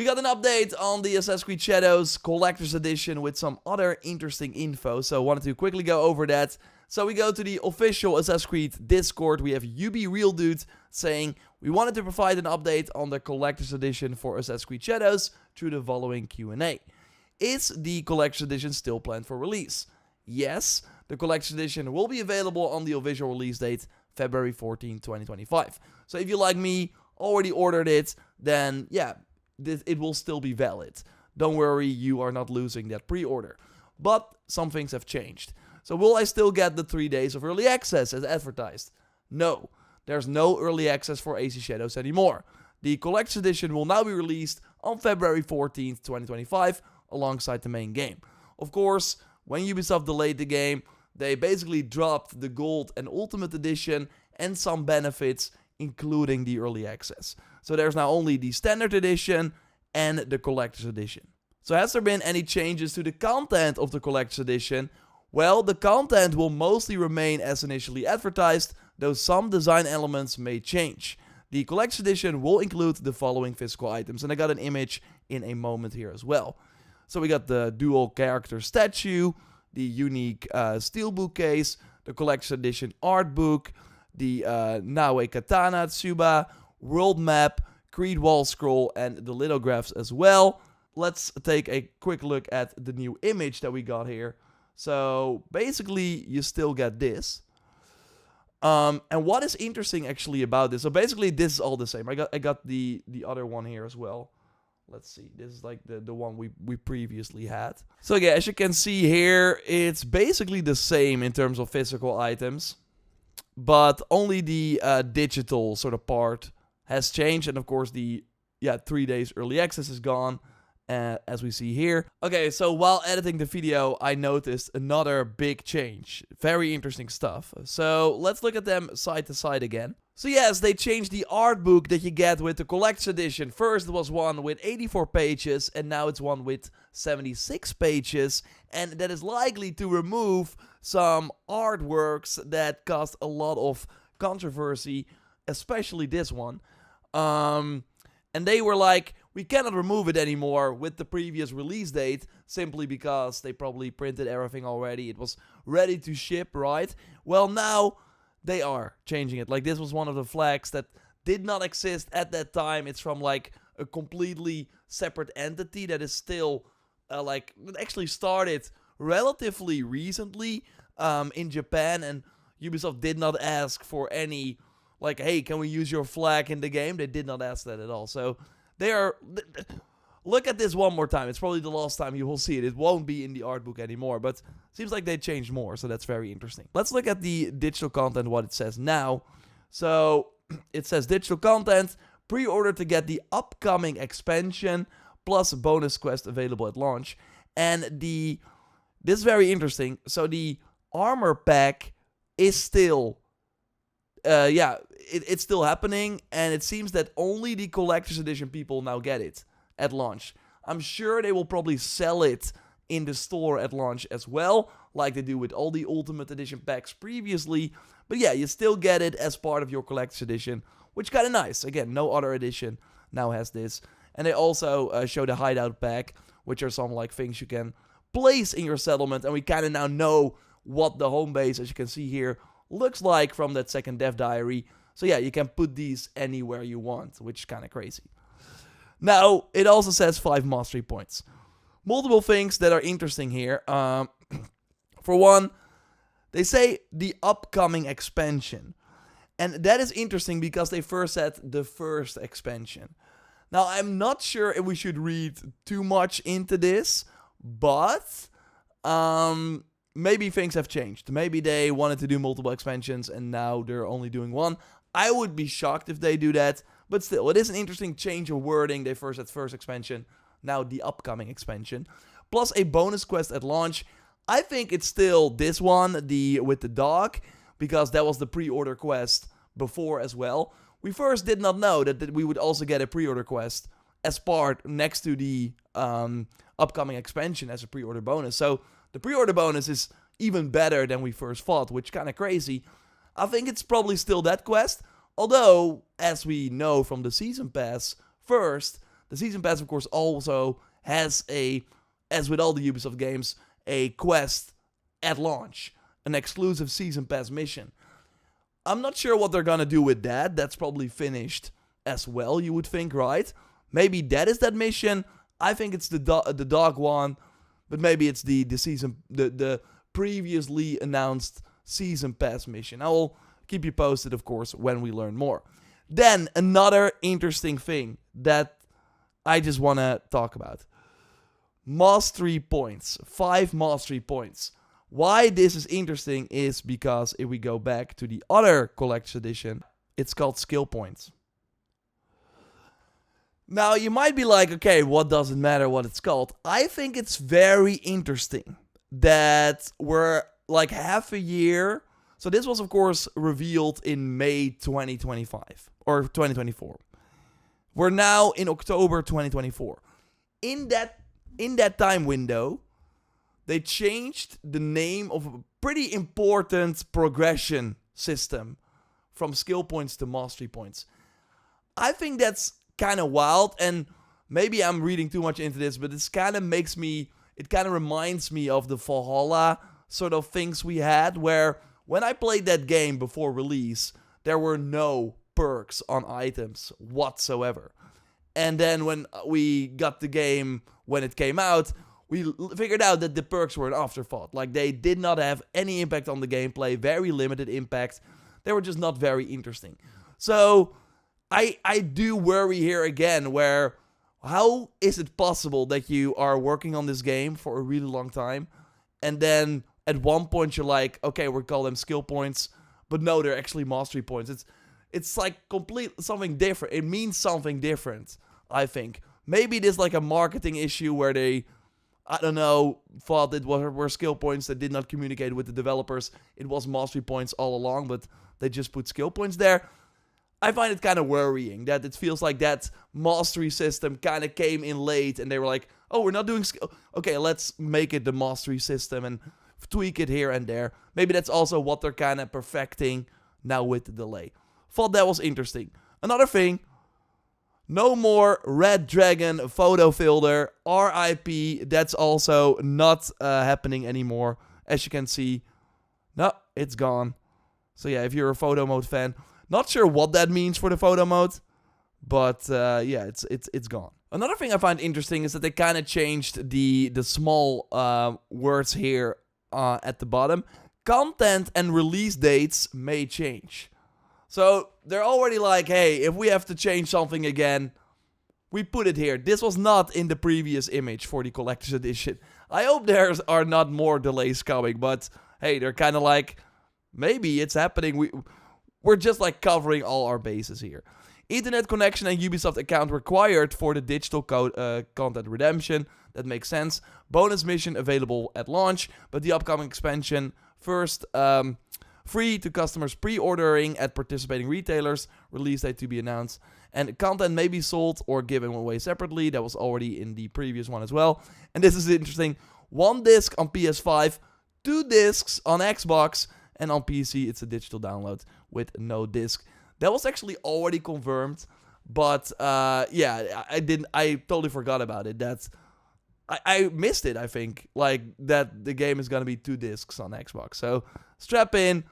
got an update on the Assassin's Creed Shadows Collector's Edition with some other interesting info, so I wanted to quickly go over that. So we go to the official Assassin's Creed Discord. We have UbiRealDude saying, we wanted to provide an update on the Collector's Edition for Assassin's Creed Shadows through the following Q&A. Is the Collector's Edition still planned for release? Yes, the Collector's Edition will be available on the official release date, February 14, 2025. So if you, like me, already ordered it, then yeah, it will still be valid. Don't worry, you are not losing that pre-order. But some things have changed. So will I still get the 3 days of early access as advertised? No, there's no early access for AC Shadows anymore. The Collector's Edition will now be released on February 14th, 2025, alongside the main game. Of course, when Ubisoft delayed the game, they basically dropped the Gold and Ultimate Edition and some benefits, including the early access. So there's now only the Standard Edition and the Collector's Edition. So has there been any changes to the content of the Collector's Edition? Well, the content will mostly remain as initially advertised, though some design elements may change. The Collector's Edition will include the following physical items, and I got an image in a moment here as well. So we got the dual character statue, the unique steelbook case, the Collector's Edition art book, the Naue Katana Tsuba, world map, Creed wall scroll, and the lithographs as well. Let's take a quick look at the new image that we got here. So basically, you still get this. And what is interesting actually about this? So basically, this is all the same. I got the other one here as well. Let's see. This is like the one we previously had. So yeah, as you can see here, it's basically the same in terms of physical items, but only the digital sort of part has changed, and of course the 3 days early access is gone, as we see here. Okay, so while editing the video, I noticed another big change. Very interesting stuff. So let's look at them side to side again. So yes, they changed the art book that you get with the Collector's Edition. First it was one with 84 pages, and now it's one with 76 pages, and that is likely to remove some artworks that caused a lot of controversy, especially this one. And they were like, we cannot remove it anymore with the previous release date, simply because they probably printed everything already. It was ready to ship, right? Well, now they are changing it. Like, this was one of the flags that did not exist at that time. It's from like a completely separate entity that is still actually started relatively recently in Japan, and Ubisoft did not ask for any like, hey, can we use your flag in the game? They did not ask that at all. So they are... Look at this one more time. It's probably the last time you will see it. It won't be in the art book anymore, but seems like they changed more, so that's very interesting. Let's look at the digital content, what it says now. So it says digital content, pre-order to get the upcoming expansion, plus a bonus quest available at launch. And this is very interesting. So the armor pack is still... it's still happening, and it seems that only the Collector's Edition people now get it at launch. I'm sure they will probably sell it in the store at launch as well, like they do with all the Ultimate Edition packs previously. But yeah, you still get it as part of your Collector's Edition, which is kind of nice. Again, no other edition now has this. And they also show the Hideout pack, which are some like things you can place in your settlement, and we kind of now know what the home base, as you can see here, looks like from that second dev diary. So yeah, you can put these anywhere you want, which is kind of crazy. Now, it also says 5 mastery points. Multiple things that are interesting here. For one, they say the upcoming expansion. And that is interesting because they first said the first expansion. Now, I'm not sure if we should read too much into this, but maybe things have changed. Maybe they wanted to do multiple expansions and now they're only doing one. I would be shocked if they do that, but still, it is an interesting change of wording. They first said first expansion, now the upcoming expansion. Plus a bonus quest at launch. I think it's still this one, with the dog, because that was the pre-order quest before as well. We first did not know that we would also get a pre-order quest as part next to the upcoming expansion as a pre-order bonus. So the pre-order bonus is even better than we first thought, which is kind of crazy. I think it's probably still that quest, although, as we know from the Season Pass first, The Season Pass, of course, also has as with all the Ubisoft games, a quest at launch, an exclusive Season Pass mission. I'm not sure what they're gonna do with that. That's probably finished as well, you would think, right? Maybe that is that mission. I think it's the dog one, but maybe it's the previously announced Season Pass mission. I will keep you posted, of course, when we learn more. Then another interesting thing that I just want to talk about. Mastery points. 5 mastery points. Why this is interesting is because if we go back to the other collector's edition, it's called skill points. Now, you might be like, okay, what does it matter what it's called? I think it's very interesting that we're like half a year. So this was, of course, revealed in May 2025 or 2024. We're now in October 2024. In that time window, they changed the name of a pretty important progression system from skill points to mastery points. I think that's kind of wild, and maybe I'm reading too much into this, but it kind of reminds me of the Valhalla sort of things we had, where when I played that game before release, there were no perks on items whatsoever. And then when we got the game when it came out, we figured out that the perks were an afterthought. Like, they did not have any impact on the gameplay, very limited impact. They were just not very interesting. So I do worry here again, where how is it possible that you are working on this game for a really long time, and then at one point you're like, okay, we'll call them skill points, but no, they're actually mastery points. It's like something different. It means something different, I think. Maybe it is like a marketing issue where they, I don't know, thought it were skill points that did not communicate with the developers. It was mastery points all along, but they just put skill points there. I find it kind of worrying that it feels like that mastery system kind of came in late and they were like, oh, we're not doing skill. Okay, let's make it the mastery system and tweak it here and there. Maybe that's also what they're kind of perfecting now with the delay. Thought that was interesting. Another thing, no more Red Dragon photo filter, RIP. That's also not happening anymore. As you can see, no, it's gone. So yeah, if you're a photo mode fan, not sure what that means for the photo mode, but yeah, it's gone. Another thing I find interesting is that they kind of changed the small words here at the bottom. Content and release dates may change. So they're already like, hey, if we have to change something again, we put it here. This was not in the previous image for the collector's edition. I hope there are not more delays coming, but hey, they're kind of like, maybe it's happening. We're just like covering all our bases here. Internet connection and Ubisoft account required for the digital content redemption. That makes sense. Bonus mission available at launch, but the upcoming expansion first free to customers pre-ordering at participating retailers. Release date to be announced. And content may be sold or given away separately. That was already in the previous one as well. And this is interesting. 1 disc on PS5, 2 discs on Xbox, and on PC it's a digital download with no disc. That was actually already confirmed, but yeah, I totally forgot about it. I missed it, I think, like that the game is gonna be 2 discs on Xbox. So strap in,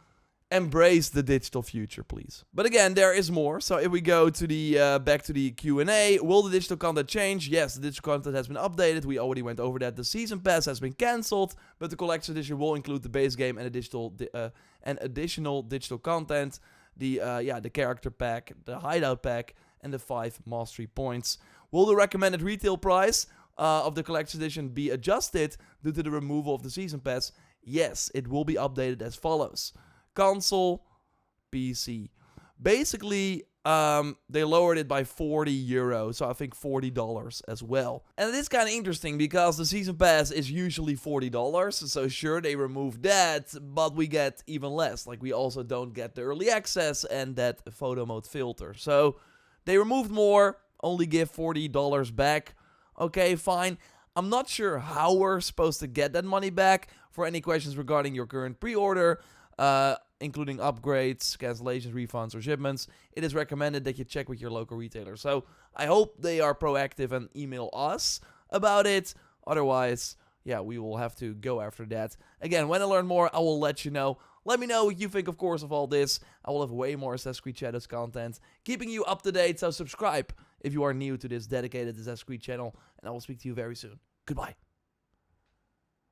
embrace the digital future, please. But again, there is more. So if we go to the back to the Q&A, will the digital content change? Yes, the digital content has been updated. We already went over that. The season pass has been cancelled, but the collector's edition will include the base game and additional digital content. The character pack, the hideout pack, and the 5 mastery points. Will the recommended retail price of the collector's edition be adjusted due to the removal of the season pass? Yes, it will be updated as follows. Console, PC. Basically, they lowered it by €40, so I think $40 as well. And it is kind of interesting because the season pass is usually $40, so sure, they removed that, but we get even less. Like, we also don't get the early access and that photo mode filter. So they removed more, only give $40 back. Okay, fine. I'm not sure how we're supposed to get that money back. For any questions regarding your current pre-order, including upgrades, cancellations, refunds, or shipments, it is recommended that you check with your local retailer. So I hope they are proactive and email us about it. Otherwise, yeah, we will have to go after that. Again, when I learn more, I will let you know. Let me know what you think, of course, of all this. I will have way more Assassin's Creed Shadows content, keeping you up to date, so subscribe if you are new to this dedicated Assassin's Creed channel, and I will speak to you very soon. Goodbye.